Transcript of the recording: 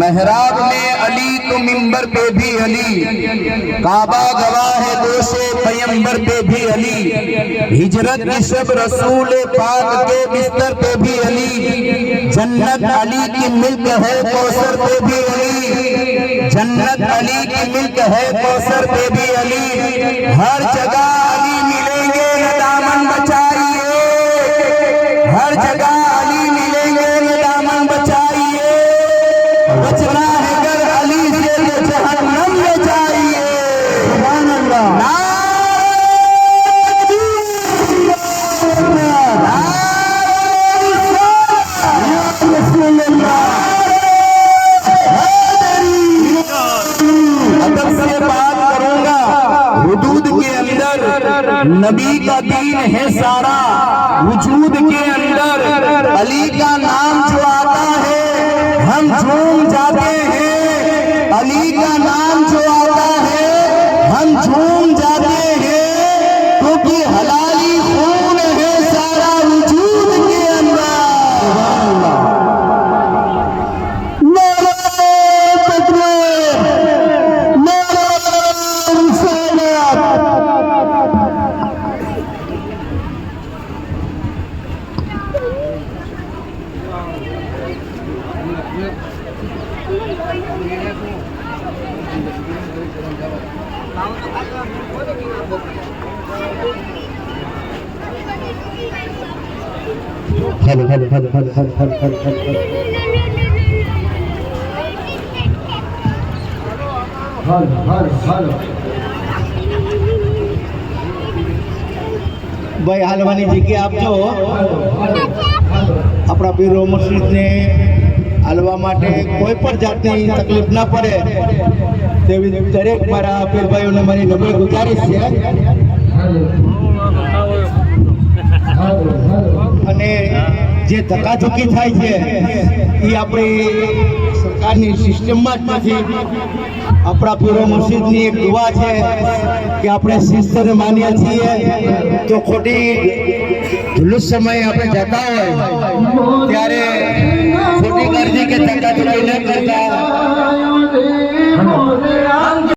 मेहराब में अली तो मिंबर पे भी अली, काबा गवाह है दोषे पैगंबर पे भी अली, हिजरत की शब रसूल पाक के बिस्तर पे भी अली, जन्नत अली की मिल्क है कौसर पे भी अली, जन्नत अली की मिल्क है कौसर पे भी अली, हर जगह अली मिलेंगे न दामन बचाइए, हर जगह अली मिलेंगे न दामन बचाइए, बचना है अगर अली से तो जहन्नम में जाइए। सुभान अल्लाह। अदब से बात करूंगा, हुदूद के अंदर नबी का दीन है सारा, वजूद के अंदर अली का नाम जो आता है हम झूम जाते हैं, अली का नाम जो आता है हम झूम जाते हैं, क्योंकि हलाली खून है सारा वजूद के अंदर। Hello hello hello hello hello hello hello hello भाई हालवानी जग्या आपजो अपना पीरो मुर्शिद ने हालवा माटे कोई पण जातनी तकलीफ ना पड़े तेवी दरेक मारा पीर भाईओने मारी नम्र गुजारिश छे અને જે ધક્કાધુક્કી થાય છે એ આપણી સરકારની સિસ્ટમમાં જ નથી। આપણા પીરો મુર્શિદની એક દુઆ છે કે આપણે શિસ્તને માનીએ છીએ તો ખોટી જુલુસ સમયે આપણે જતા હોય ત્યારે ખોટી ગરદી કે ધક્કાધુક્કી ન કરતા